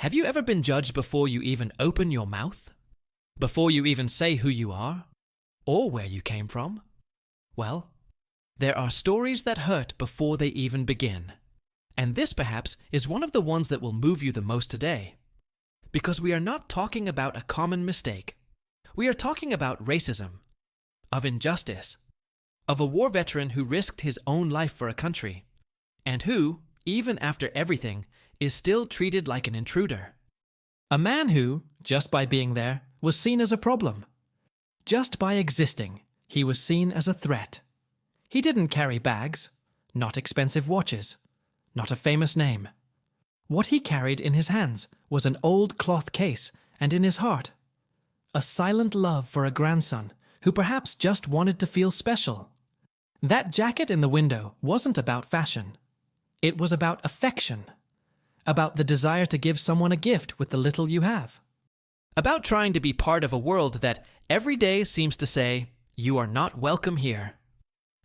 Have you ever been judged before you even open your mouth? Before you even say who you are? Or where you came from? Well, there are stories that hurt before they even begin. And this, perhaps, is one of the ones that will move you the most today. Because we are not talking about a common mistake. We are talking about racism, of injustice, of a war veteran who risked his own life for a country, and who, even after everything, is still treated like an intruder. A man who, just by being there, was seen as a problem. Just by existing, he was seen as a threat. He didn't carry bags, not expensive watches, not a famous name. What he carried in his hands was an old cloth case, and in his heart, a silent love for a grandson who perhaps just wanted to feel special. That jacket in the window wasn't about fashion. It was about affection. About the desire to give someone a gift with the little you have. About trying to be part of a world that every day seems to say, "You are not welcome here."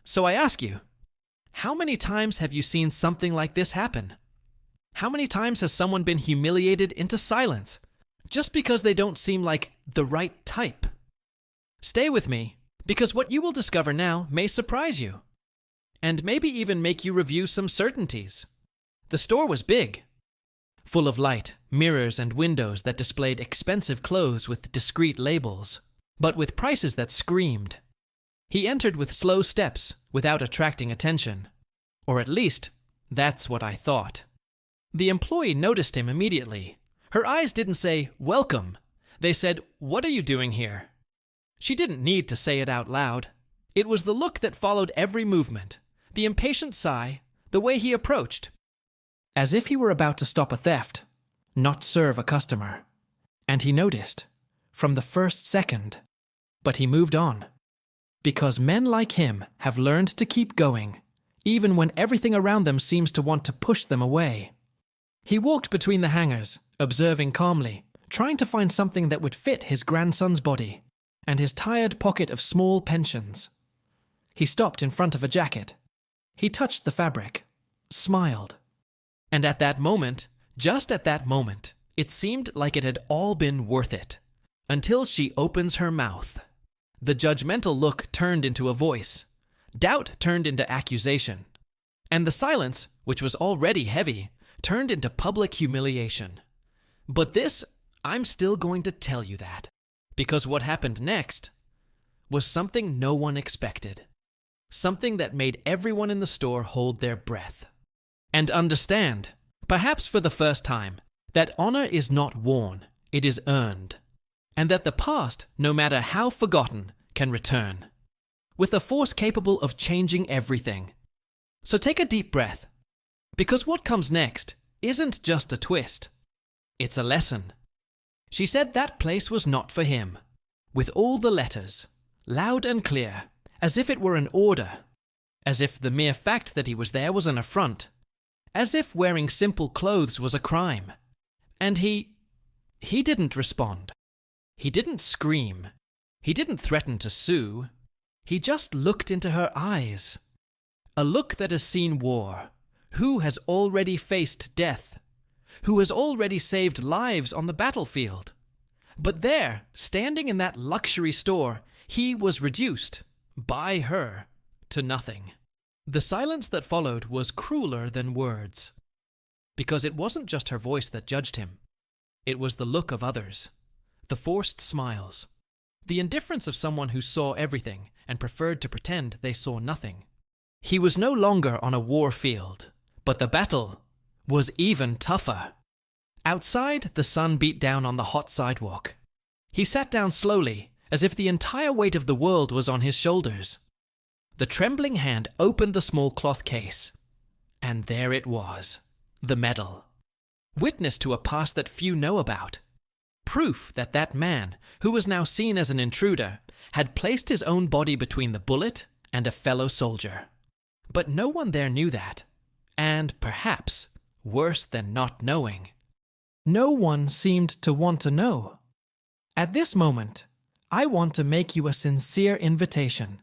So I ask you, how many times have you seen something like this happen? How many times has someone been humiliated into silence just because they don't seem like the right type? Stay with me, because what you will discover now may surprise you, and maybe even make you review some certainties. The store was big, full of light, mirrors, and windows that displayed expensive clothes with discreet labels, but with prices that screamed. He entered with slow steps, without attracting attention. Or at least, that's what I thought. The employee noticed him immediately. Her eyes didn't say, "Welcome." They said, "What are you doing here?" She didn't need to say it out loud. It was the look that followed every movement, the impatient sigh, the way he approached. As if he were about to stop a theft, not serve a customer. And he noticed, from the first second. But he moved on. Because men like him have learned to keep going, even when everything around them seems to want to push them away. He walked between the hangars, observing calmly, trying to find something that would fit his grandson's body, and his tired pocket of small pensions. He stopped in front of a jacket. He touched the fabric, smiled. And at that moment, just at that moment, it seemed like it had all been worth it. Until she opens her mouth. The judgmental look turned into a voice. Doubt turned into accusation. And the silence, which was already heavy, turned into public humiliation. But this, I'm still going to tell you that. Because what happened next was something no one expected. Something that made everyone in the store hold their breath. And understand, perhaps for the first time, that honor is not worn, it is earned. And that the past, no matter how forgotten, can return. With a force capable of changing everything. So take a deep breath. Because what comes next isn't just a twist. It's a lesson. She said that place was not for him. With all the letters, loud and clear, as if it were an order. As if the mere fact that he was there was an affront. As if wearing simple clothes was a crime. And he didn't respond. He didn't scream. He didn't threaten to sue. He just looked into her eyes. A look that has seen war. Who has already faced death? Who has already saved lives on the battlefield? But there, standing in that luxury store, he was reduced, by her, to nothing. The silence that followed was crueler than words. Because it wasn't just her voice that judged him. It was the look of others. The forced smiles. The indifference of someone who saw everything and preferred to pretend they saw nothing. He was no longer on a war field, but the battle was even tougher. Outside, the sun beat down on the hot sidewalk. He sat down slowly, as if the entire weight of the world was on his shoulders. The trembling hand opened the small cloth case. And there it was, the medal. Witness to a past that few know about. Proof that that man, who was now seen as an intruder, had placed his own body between the bullet and a fellow soldier. But no one there knew that. And perhaps, worse than not knowing, no one seemed to want to know. At this moment, I want to make you a sincere invitation.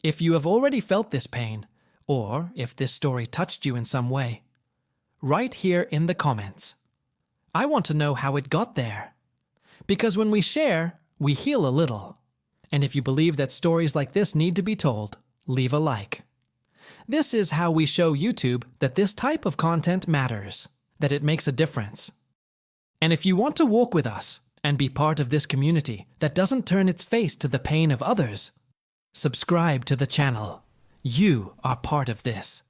If you have already felt this pain, or if this story touched you in some way, write here in the comments. I want to know how it got there. Because when we share, we heal a little. And if you believe that stories like this need to be told, leave a like. This is how we show YouTube that this type of content matters, that it makes a difference. And if you want to walk with us and be part of this community that doesn't turn its face to the pain of others, subscribe to the channel. You are part of this.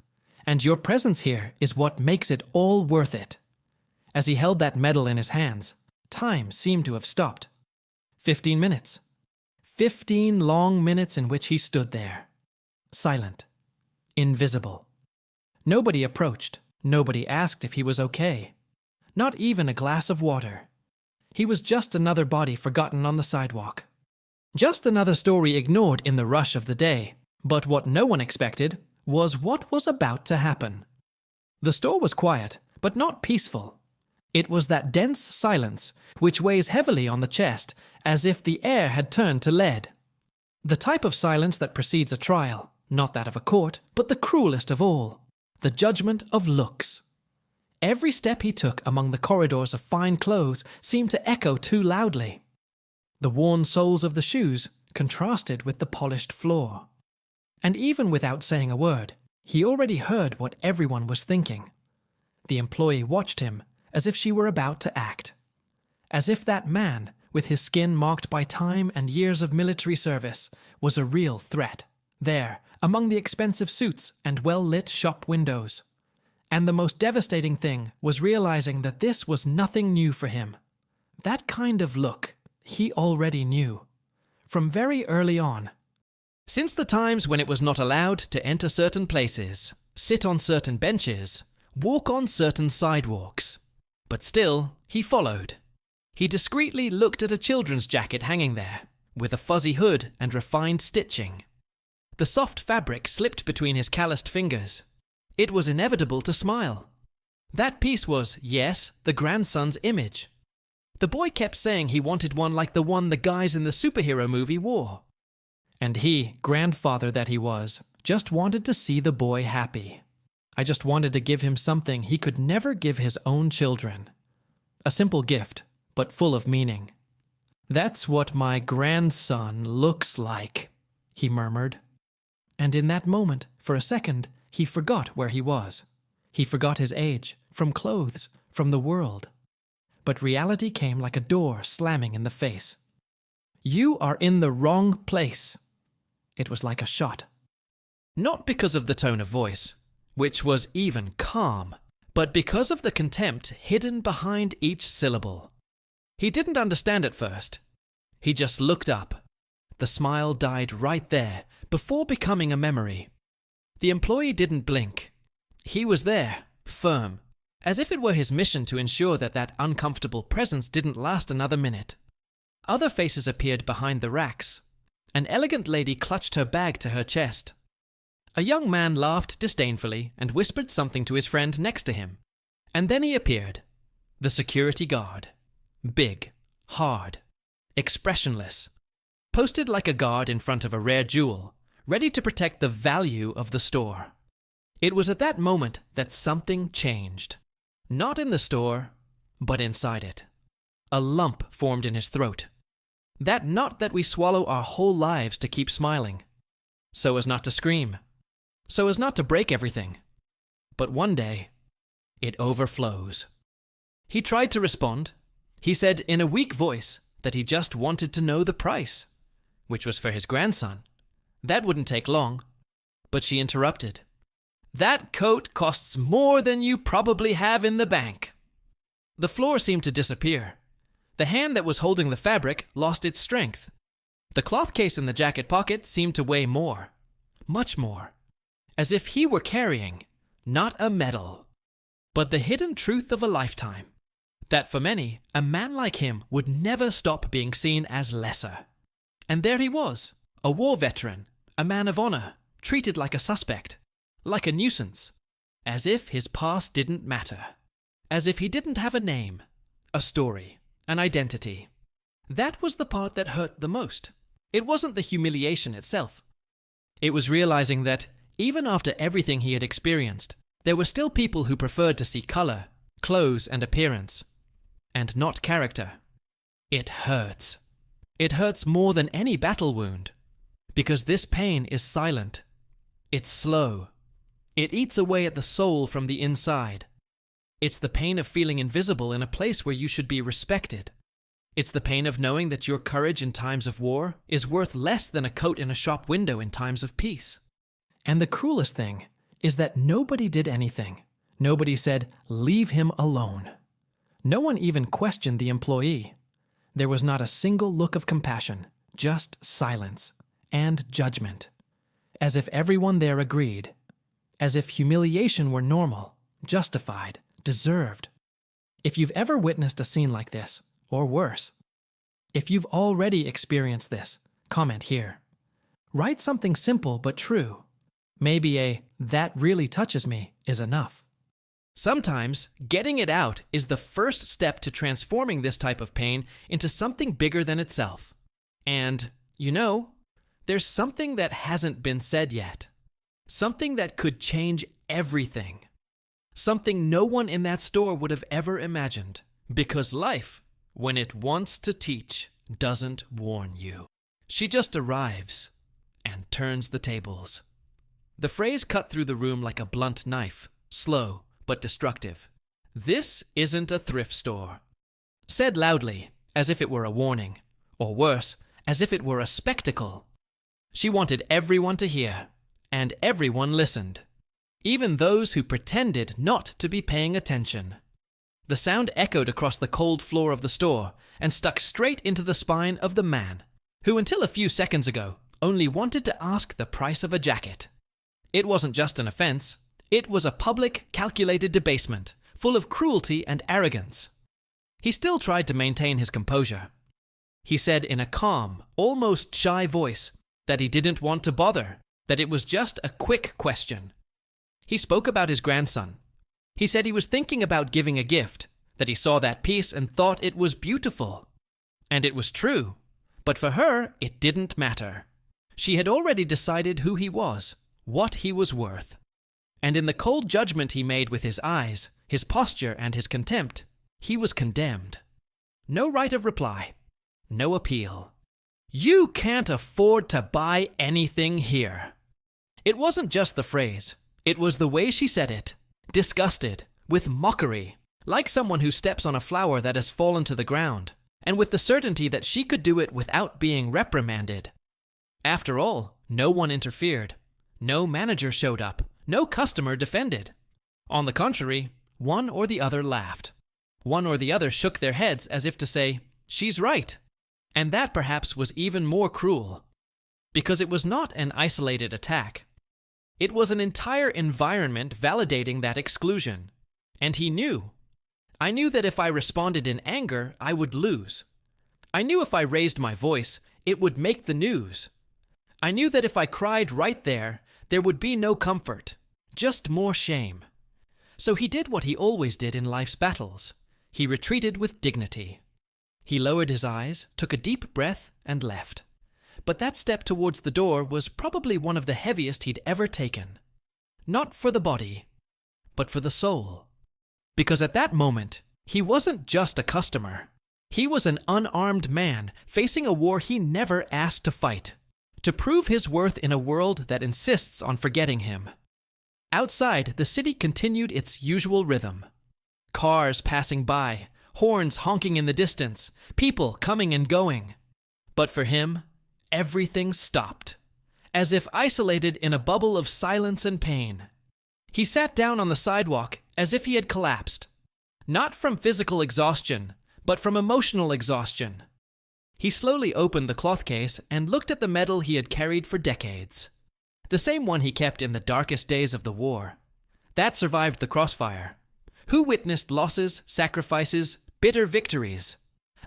And your presence here is what makes it all worth it. As he held that medal in his hands, time seemed to have stopped. 15 minutes. 15 long minutes in which he stood there. Silent. Invisible. Nobody approached. Nobody asked if he was okay. Not even a glass of water. He was just another body forgotten on the sidewalk. Just another story ignored in the rush of the day. But what no one expected was what was about to happen. The store was quiet, but not peaceful. It was that dense silence which weighs heavily on the chest, as if the air had turned to lead. The type of silence that precedes a trial, not that of a court, but the cruelest of all, the judgment of looks. Every step he took among the corridors of fine clothes seemed to echo too loudly. The worn soles of the shoes contrasted with the polished floor. And even without saying a word, he already heard what everyone was thinking. The employee watched him as if she were about to act. As if that man, with his skin marked by time and years of military service, was a real threat, there, among the expensive suits and well-lit shop windows. And the most devastating thing was realizing that this was nothing new for him. That kind of look he already knew, from very early on. Since the times when it was not allowed to enter certain places, sit on certain benches, walk on certain sidewalks. But still, he followed. He discreetly looked at a children's jacket hanging there, with a fuzzy hood and refined stitching. The soft fabric slipped between his calloused fingers. It was inevitable to smile. That piece was, yes, the grandson's image. The boy kept saying he wanted one like the one the guys in the superhero movie wore. And he, grandfather that he was, just wanted to see the boy happy. I just wanted to give him something he could never give his own children. A simple gift, but full of meaning. "That's what my grandson looks like," he murmured. And in that moment, for a second, he forgot where he was. He forgot his age, from clothes, from the world. But reality came like a door slamming in the face. "You are in the wrong place." It was like a shot. Not because of the tone of voice, which was even calm, but because of the contempt hidden behind each syllable. He didn't understand at first. He just looked up. The smile died right there, before becoming a memory. The employee didn't blink. He was there, firm, as if it were his mission to ensure that that uncomfortable presence didn't last another minute. Other faces appeared behind the racks. An elegant lady clutched her bag to her chest. A young man laughed disdainfully and whispered something to his friend next to him. And then he appeared. The security guard. Big, hard, expressionless. Posted like a guard in front of a rare jewel, ready to protect the value of the store. It was at that moment that something changed. Not in the store, but inside it. A lump formed in his throat. That knot that we swallow our whole lives to keep smiling. So as not to scream. So as not to break everything. But one day, it overflows. He tried to respond. He said in a weak voice that he just wanted to know the price, which was for his grandson. That wouldn't take long. But she interrupted. "That coat costs more than you probably have in the bank." The floor seemed to disappear. The hand that was holding the fabric lost its strength. The cloth case in the jacket pocket seemed to weigh more. Much more. As if he were carrying, not a medal, but the hidden truth of a lifetime. That for many, a man like him would never stop being seen as lesser. And there he was, a war veteran, a man of honor, treated like a suspect, like a nuisance, as if his past didn't matter, as if he didn't have a name, a story, an identity. That was the part that hurt the most. It wasn't the humiliation itself. It was realizing that, even after everything he had experienced, there were still people who preferred to see color, clothes, and appearance. and not character. It hurts. It hurts more than any battle wound, because this pain is silent. It's slow. It eats away at the soul from the inside. It's the pain of feeling invisible in a place where you should be respected. It's the pain of knowing that your courage in times of war is worth less than a coat in a shop window in times of peace. And the cruelest thing is that nobody did anything. Nobody said, "Leave him alone." No one even questioned the employee. There was not a single look of compassion, just silence and judgment. As if everyone there agreed. As if humiliation were normal, justified, deserved. If you've ever witnessed a scene like this, or worse, if you've already experienced this, comment here. Write something simple but true. Maybe a "that really touches me" is enough. Sometimes, getting it out is the first step to transforming this type of pain into something bigger than itself. And, there's something that hasn't been said yet. Something that could change everything. Something no one in that store would have ever imagined. Because life, when it wants to teach, doesn't warn you. She just arrives and turns the tables. The phrase cut through the room like a blunt knife, slow but destructive. This isn't a thrift store. Said loudly, as if it were a warning, or worse, as if it were a spectacle. She wanted everyone to hear, and everyone listened, even those who pretended not to be paying attention. The sound echoed across the cold floor of the store and stuck straight into the spine of the man, who until a few seconds ago only wanted to ask the price of a jacket. It wasn't just an offense. It was a public, calculated debasement, full of cruelty and arrogance. He still tried to maintain his composure. He said in a calm, almost shy voice that he didn't want to bother, that it was just a quick question. He spoke about his grandson. He said he was thinking about giving a gift, that he saw that piece and thought it was beautiful. And it was true, but for her, it didn't matter. She had already decided who he was, what he was worth. And in the cold judgment he made with his eyes, his posture, and his contempt, he was condemned. No right of reply. No appeal. You can't afford to buy anything here. It wasn't just the phrase. It was the way she said it. Disgusted, with mockery, like someone who steps on a flower that has fallen to the ground, and with the certainty that she could do it without being reprimanded. After all, no one interfered. No manager showed up. No customer defended. On the contrary, one or the other laughed. One or the other shook their heads as if to say, "She's right." And that perhaps was even more cruel. Because it was not an isolated attack. It was an entire environment validating that exclusion. And he knew. I knew that if I responded in anger, I would lose. I knew if I raised my voice, it would make the news. I knew that if I cried right there would be no comfort, just more shame. So he did what he always did in life's battles. He retreated with dignity. He lowered his eyes, took a deep breath, and left. But that step towards the door was probably one of the heaviest he'd ever taken. Not for the body, but for the soul. Because at that moment, he wasn't just a customer. He was an unarmed man facing a war he never asked to fight. To prove his worth in a world that insists on forgetting him. Outside, the city continued its usual rhythm. Cars passing by, horns honking in the distance, people coming and going. But for him, everything stopped, as if isolated in a bubble of silence and pain. He sat down on the sidewalk as if he had collapsed, not from physical exhaustion, but from emotional exhaustion. He slowly opened the cloth case and looked at the medal he had carried for decades. The same one he kept in the darkest days of the war. That survived the crossfire. Who witnessed losses, sacrifices, bitter victories?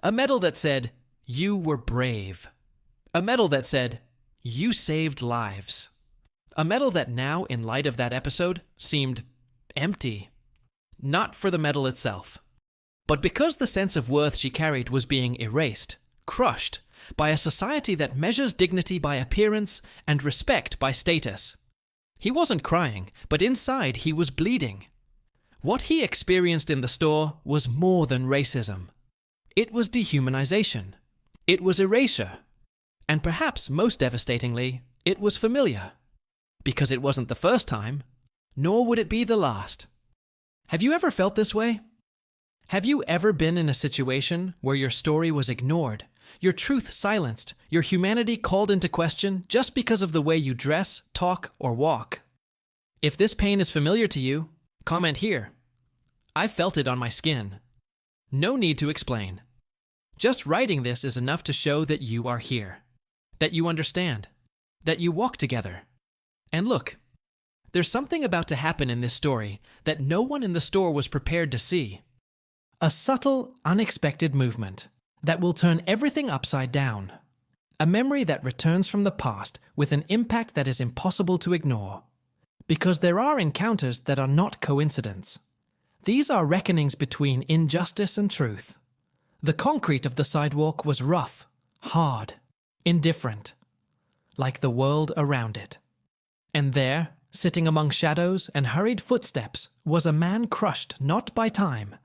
A medal that said, "You were brave." A medal that said, "You saved lives." A medal that now, in light of that episode, seemed empty. Not for the medal itself, but because the sense of worth she carried was being erased, crushed, by a society that measures dignity by appearance and respect by status. He wasn't crying, but inside he was bleeding. What he experienced in the store was more than racism. It was dehumanization. It was erasure. And perhaps most devastatingly, it was familiar. Because it wasn't the first time, nor would it be the last. Have you ever felt this way? Have you ever been in a situation where your story was ignored, your truth silenced, your humanity called into question just because of the way you dress, talk, or walk? If this pain is familiar to you, comment here. I felt it on my skin. No need to explain. Just writing this is enough to show that you are here, that you understand, that you walk together. And look, there's something about to happen in this story that no one in the store was prepared to see. A subtle, unexpected movement that will turn everything upside down. A memory that returns from the past with an impact that is impossible to ignore. Because there are encounters that are not coincidence. These are reckonings between injustice and truth. The concrete of the sidewalk was rough, hard, indifferent, like the world around it. And there, sitting among shadows and hurried footsteps, was a man crushed not by time,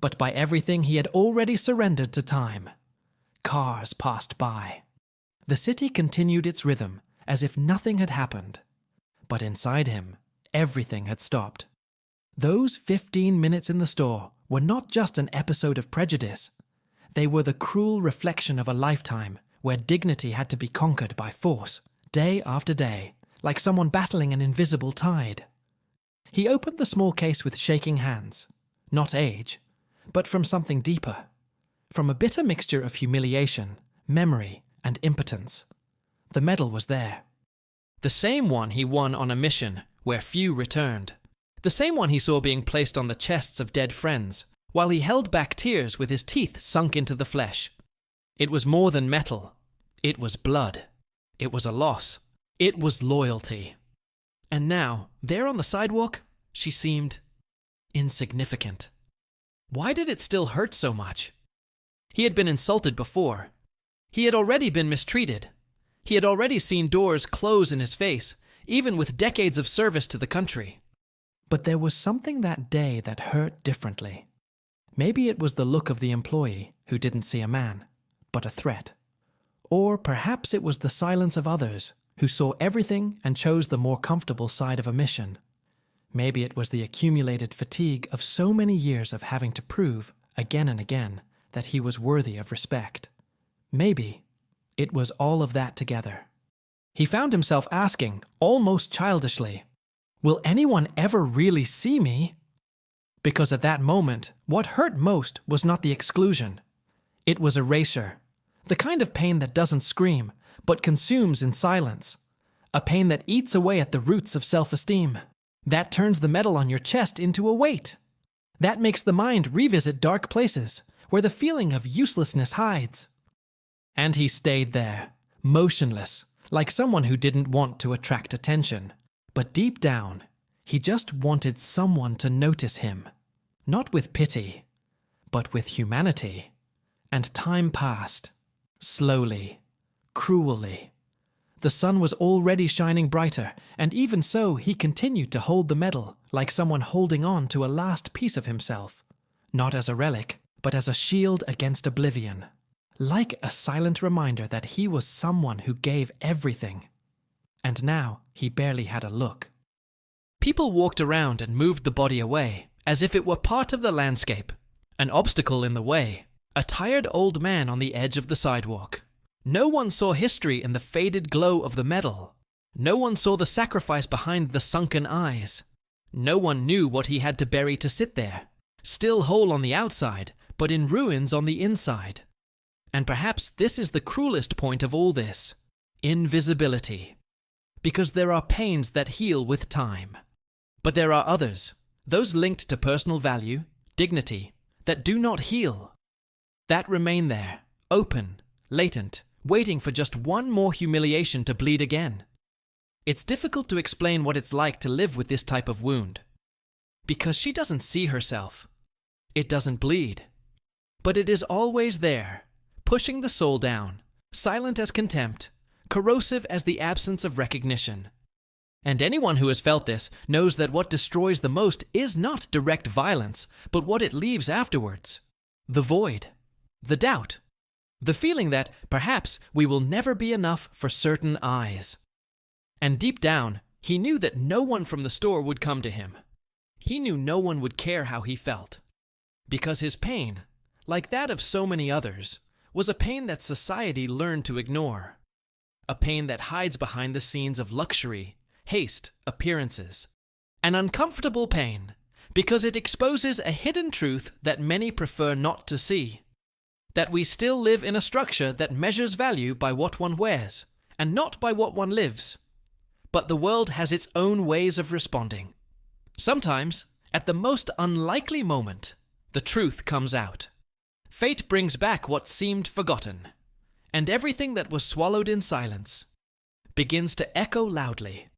but by everything he had already surrendered to time. Cars passed by. The city continued its rhythm as if nothing had happened. But inside him, everything had stopped. Those 15 minutes in the store were not just an episode of prejudice. They were the cruel reflection of a lifetime where dignity had to be conquered by force, day after day, like someone battling an invisible tide. He opened the small case with shaking hands. Not age, but from something deeper. From a bitter mixture of humiliation, memory, and impotence. The medal was there. The same one he won on a mission where few returned. The same one he saw being placed on the chests of dead friends, while he held back tears with his teeth sunk into the flesh. It was more than metal. It was blood. It was a loss. It was loyalty. And now, there on the sidewalk, she seemed insignificant. Why did it still hurt so much? He had been insulted before. He had already been mistreated. He had already seen doors close in his face, even with decades of service to the country. But there was something that day that hurt differently. Maybe it was the look of the employee who didn't see a man, but a threat. Or perhaps it was the silence of others who saw everything and chose the more comfortable side of a mission. Maybe it was the accumulated fatigue of so many years of having to prove, again and again, that he was worthy of respect. Maybe it was all of that together. He found himself asking, almost childishly, "Will anyone ever really see me?" Because at that moment, what hurt most was not the exclusion. It was erasure, the kind of pain that doesn't scream, but consumes in silence. A pain that eats away at the roots of self-esteem. That turns the metal on your chest into a weight. That makes the mind revisit dark places where the feeling of uselessness hides. And he stayed there, motionless, like someone who didn't want to attract attention. But deep down, he just wanted someone to notice him. Not with pity, but with humanity. And time passed, slowly, cruelly. The sun was already shining brighter, and even so he continued to hold the medal like someone holding on to a last piece of himself. Not as a relic, but as a shield against oblivion. Like a silent reminder that he was someone who gave everything. And now he barely had a look. People walked around and moved the body away, as if it were part of the landscape. An obstacle in the way. A tired old man on the edge of the sidewalk. No one saw history in the faded glow of the medal. No one saw the sacrifice behind the sunken eyes. No one knew what he had to bury to sit there, still whole on the outside, but in ruins on the inside. And perhaps this is the cruelest point of all this: invisibility. Because there are pains that heal with time. But there are others, those linked to personal value, dignity, that do not heal. That remain there, open, latent, waiting for just one more humiliation to bleed again. It's difficult to explain what it's like to live with this type of wound. Because she doesn't see herself. It doesn't bleed. But it is always there, pushing the soul down, silent as contempt, corrosive as the absence of recognition. And anyone who has felt this knows that what destroys the most is not direct violence, but what it leaves afterwards. The void. The doubt. The feeling that perhaps we will never be enough for certain eyes. And deep down, he knew that no one from the store would come to him. He knew no one would care how he felt. Because his pain, like that of so many others, was a pain that society learned to ignore. A pain that hides behind the scenes of luxury, haste, appearances. An uncomfortable pain, because it exposes a hidden truth that many prefer not to see. That we still live in a structure that measures value by what one wears, and not by what one lives. But the world has its own ways of responding. Sometimes, at the most unlikely moment, the truth comes out. Fate brings back what seemed forgotten, and everything that was swallowed in silence begins to echo loudly,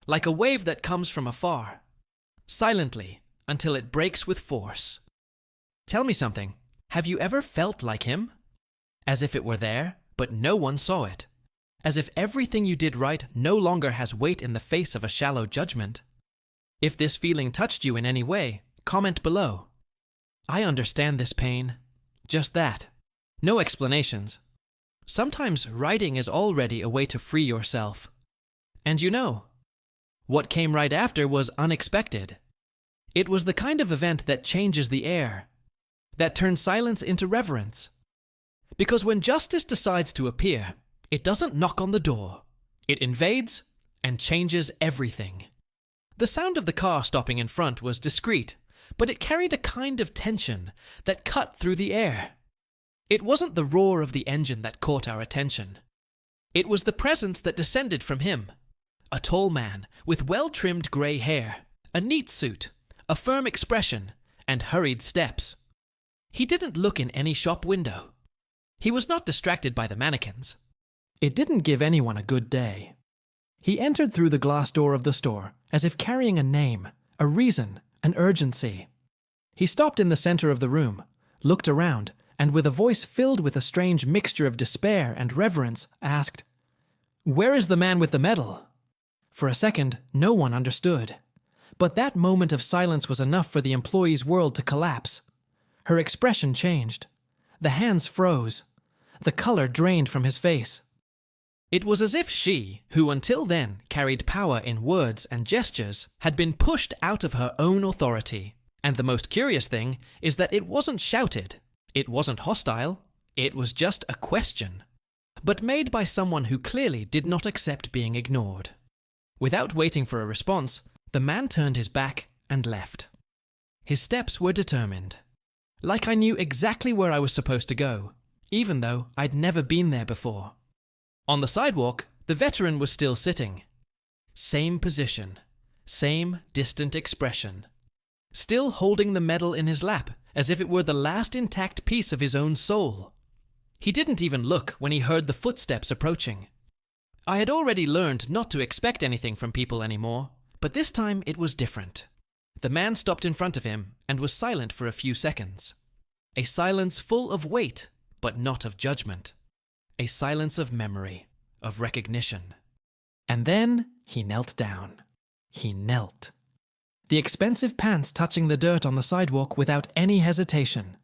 like a wave that comes from afar, silently until it breaks with force. Tell me something. Have you ever felt like him? As if it were there, but no one saw it. As if everything you did right no longer has weight in the face of a shallow judgment. If this feeling touched you in any way, comment below. I understand this pain. Just that. No explanations. Sometimes writing is already a way to free yourself. And you know, what came right after was unexpected. It was the kind of event that changes the air, that turns silence into reverence. Because when justice decides to appear, it doesn't knock on the door. It invades and changes everything. The sound of the car stopping in front was discreet, but it carried a kind of tension that cut through the air. It wasn't the roar of the engine that caught our attention. It was the presence that descended from him. A tall man with well-trimmed grey hair, a neat suit, a firm expression, and hurried steps. He didn't look in any shop window. He was not distracted by the mannequins. It didn't give anyone a good day. He entered through the glass door of the store, as if carrying a name, a reason, an urgency. He stopped in the center of the room, looked around, and with a voice filled with a strange mixture of despair and reverence, asked, "Where is the man with the medal?" For a second, no one understood. But that moment of silence was enough for the employee's world to collapse. Her expression changed. The hands froze. The color drained from his face. It was as if she, who until then carried power in words and gestures, had been pushed out of her own authority. And the most curious thing is that it wasn't shouted. It wasn't hostile. It was just a question. But made by someone who clearly did not accept being ignored. Without waiting for a response, the man turned his back and left. His steps were determined. Like I knew exactly where I was supposed to go, even though I'd never been there before. On the sidewalk, the veteran was still sitting. Same position, same distant expression. Still holding the medal in his lap, as if it were the last intact piece of his own soul. He didn't even look when he heard the footsteps approaching. I had already learned not to expect anything from people anymore, but this time it was different. The man stopped in front of him and was silent for a few seconds. A silence full of weight, but not of judgment. A silence of memory, of recognition. And then he knelt down. He knelt. The expensive pants touching the dirt on the sidewalk without any hesitation.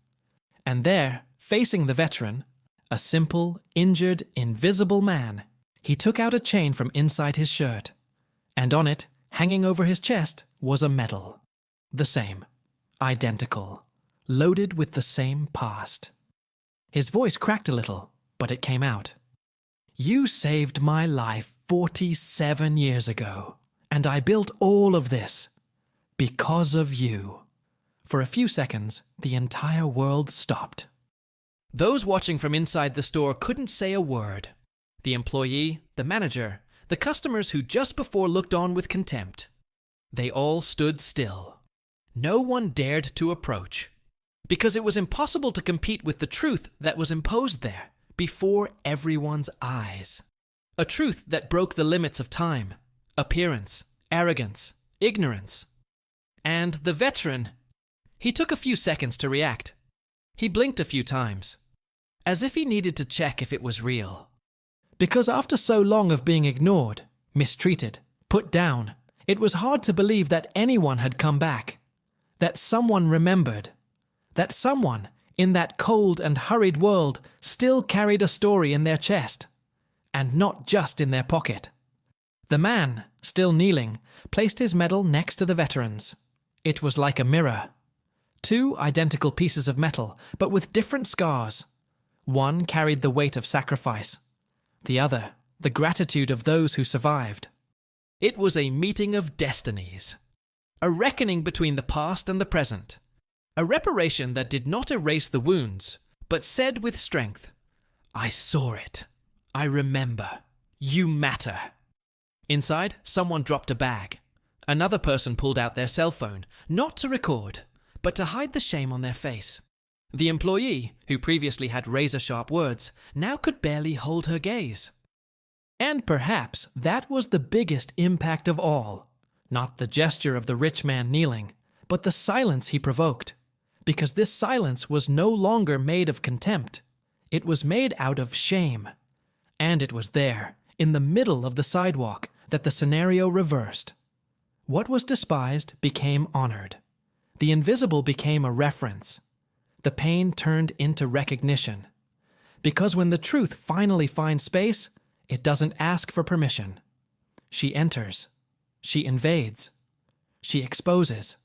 And there, facing the veteran, a simple, injured, invisible man, he took out a chain from inside his shirt. And on it, hanging over his chest, was a medal. The same. Identical. Loaded with the same past. His voice cracked a little, but it came out. "You saved my life 47 years ago, and I built all of this because of you." For a few seconds, the entire world stopped. Those watching from inside the store couldn't say a word. The employee, the manager, the customers who just before looked on with contempt. They all stood still. No one dared to approach, because it was impossible to compete with the truth that was imposed there, before everyone's eyes. A truth that broke the limits of time, appearance, arrogance, ignorance. And the veteran, he took a few seconds to react. He blinked a few times, as if he needed to check if it was real. Because after so long of being ignored, mistreated, put down, it was hard to believe that anyone had come back. That someone remembered. That someone, in that cold and hurried world, still carried a story in their chest, and not just in their pocket. The man, still kneeling, placed his medal next to the veteran's. It was like a mirror. Two identical pieces of metal, but with different scars. One carried the weight of sacrifice. The other, the gratitude of those who survived. It was a meeting of destinies. A reckoning between the past and the present. A reparation that did not erase the wounds, but said with strength, "I saw it. I remember. You matter." Inside, someone dropped a bag. Another person pulled out their cell phone, not to record, but to hide the shame on their face. The employee, who previously had razor-sharp words, now could barely hold her gaze. And perhaps that was the biggest impact of all. Not the gesture of the rich man kneeling, but the silence he provoked. Because this silence was no longer made of contempt. It was made out of shame. And it was there, in the middle of the sidewalk, that the scenario reversed. What was despised became honored. The invisible became a reference. The pain turned into recognition. Because when the truth finally finds space, it doesn't ask for permission. She enters. She invades. She exposes.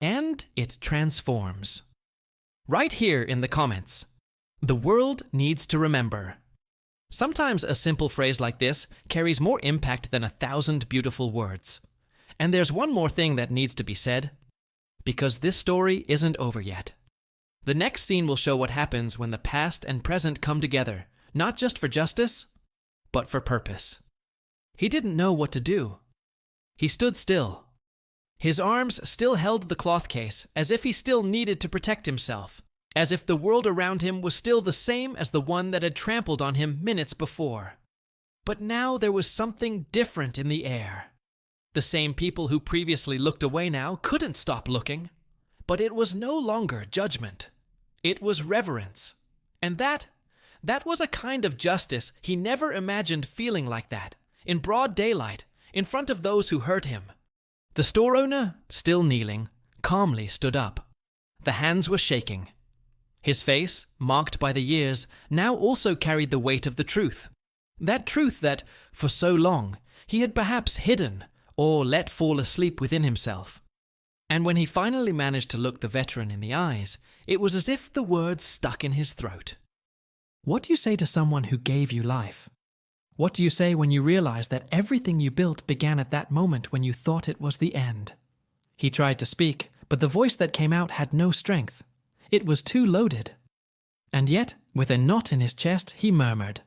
And it transforms. Right here in the comments. The world needs to remember. Sometimes a simple phrase like this carries more impact than 1,000 beautiful words. And there's one more thing that needs to be said. Because this story isn't over yet. The next scene will show what happens when the past and present come together, not just for justice, but for purpose. He didn't know what to do. He stood still. His arms still held the cloth case, as if he still needed to protect himself, as if the world around him was still the same as the one that had trampled on him minutes before. But now there was something different in the air. The same people who previously looked away now couldn't stop looking. But it was no longer judgment. It was reverence. And that was a kind of justice he never imagined feeling like that, in broad daylight, in front of those who hurt him. The store owner, still kneeling, calmly stood up. The hands were shaking. His face, marked by the years, now also carried the weight of the truth. That truth that, for so long, he had perhaps hidden or let fall asleep within himself. And when he finally managed to look the veteran in the eyes, it was as if the words stuck in his throat. What do you say to someone who gave you life? What do you say when you realize that everything you built began at that moment when you thought it was the end? He tried to speak, but the voice that came out had no strength. It was too loaded. And yet, with a knot in his chest, he murmured,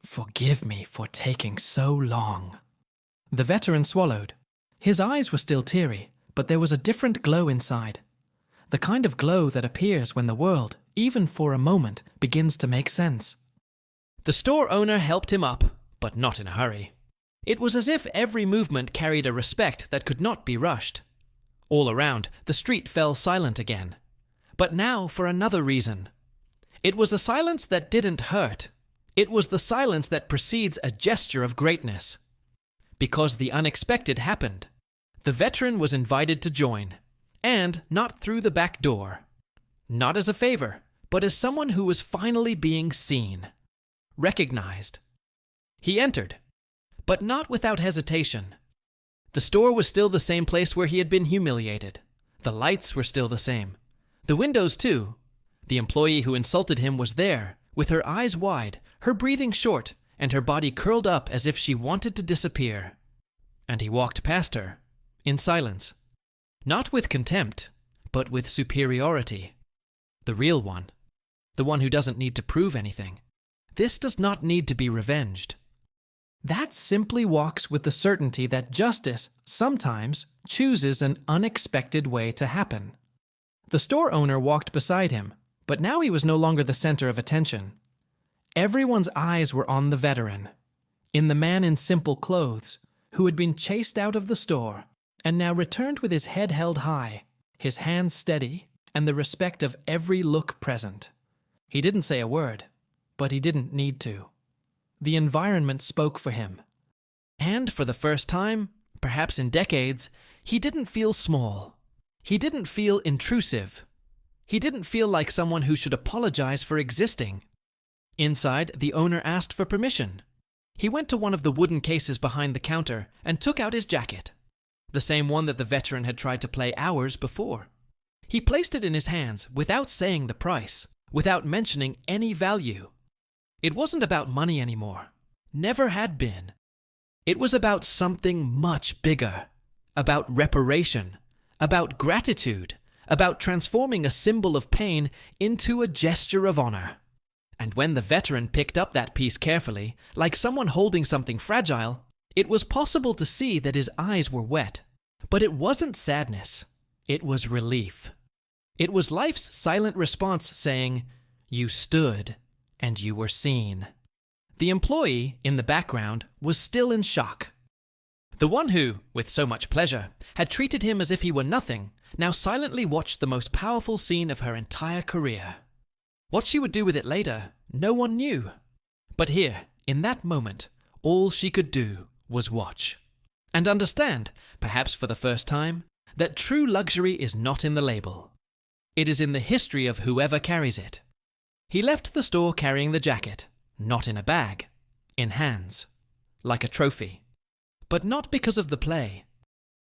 "Forgive me for taking so long." The veteran swallowed. His eyes were still teary, but there was a different glow inside. The kind of glow that appears when the world, even for a moment, begins to make sense. The store owner helped him up, but not in a hurry. It was as if every movement carried a respect that could not be rushed. All around, the street fell silent again. But now for another reason. It was a silence that didn't hurt. It was the silence that precedes a gesture of greatness. Because the unexpected happened. The veteran was invited to join, and not through the back door. Not as a favor, but as someone who was finally being seen, recognized. He entered, but not without hesitation. The store was still the same place where he had been humiliated. The lights were still the same. The windows too. The employee who insulted him was there, with her eyes wide, her breathing short, and her body curled up as if she wanted to disappear. And he walked past her, in silence. Not with contempt, but with superiority. The real one. The one who doesn't need to prove anything. This does not need to be revenged. That simply walks with the certainty that justice sometimes chooses an unexpected way to happen. The store owner walked beside him, but now he was no longer the center of attention. Everyone's eyes were on the veteran, in the man in simple clothes, who had been chased out of the store, and now returned with his head held high, his hands steady, and the respect of every look present. He didn't say a word, but he didn't need to. The environment spoke for him. And for the first time, perhaps in decades, he didn't feel small. He didn't feel intrusive. He didn't feel like someone who should apologize for existing. Inside, the owner asked for permission. He went to one of the wooden cases behind the counter and took out his jacket, the same one that the veteran had tried to play hours before. He placed it in his hands without saying the price, without mentioning any value. It wasn't about money anymore. Never had been. It was about something much bigger. About reparation. About gratitude. About transforming a symbol of pain into a gesture of honor. And when the veteran picked up that piece carefully, like someone holding something fragile, it was possible to see that his eyes were wet. But it wasn't sadness. It was relief. It was life's silent response saying, "You stood, and you were seen." The employee, in the background, was still in shock. The one who, with so much pleasure, had treated him as if he were nothing, now silently watched the most powerful scene of her entire career. What she would do with it later, no one knew. But here, in that moment, all she could do was watch. And understand, perhaps for the first time, that true luxury is not in the label. It is in the history of whoever carries it. He left the store carrying the jacket, not in a bag, in hands, like a trophy. But not because of the play.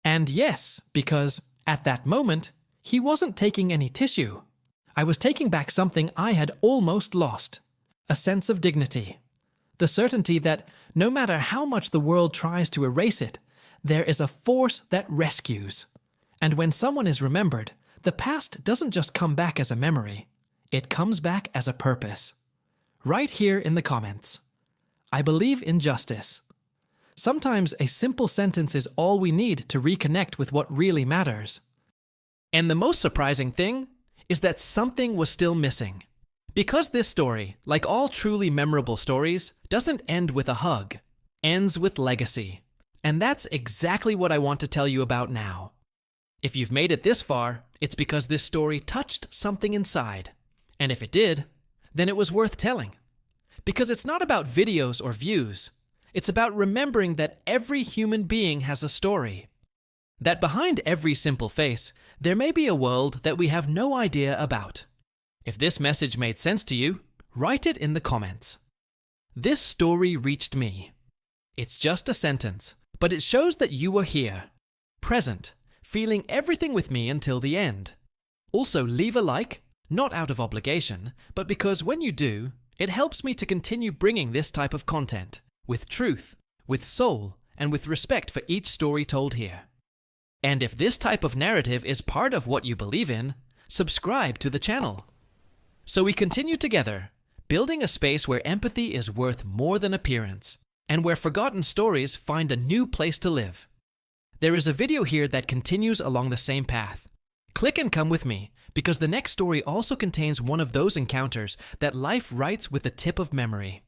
And yes, because, at that moment, he wasn't taking any tissue. I was taking back something I had almost lost. A sense of dignity. The certainty that, no matter how much the world tries to erase it, there is a force that rescues. And when someone is remembered, the past doesn't just come back as a memory. It comes back as a purpose. Right here in the comments. I believe in justice. Sometimes a simple sentence is all we need to reconnect with what really matters. And the most surprising thing is that something was still missing. Because this story, like all truly memorable stories, doesn't end with a hug, ends with legacy. And that's exactly what I want to tell you about now. If you've made it this far, it's because this story touched something inside. And if it did, then it was worth telling. Because it's not about videos or views. It's about remembering that every human being has a story. That behind every simple face, there may be a world that we have no idea about. If this message made sense to you, write it in the comments. This story reached me. It's just a sentence, but it shows that you were here, present, feeling everything with me until the end. Also, leave a like, not out of obligation, but because when you do, it helps me to continue bringing this type of content, with truth, with soul, and with respect for each story told here. And if this type of narrative is part of what you believe in, subscribe to the channel. So we continue together, building a space where empathy is worth more than appearance, and where forgotten stories find a new place to live. There is a video here that continues along the same path. Click and come with me, because the next story also contains one of those encounters that life writes with the tip of memory.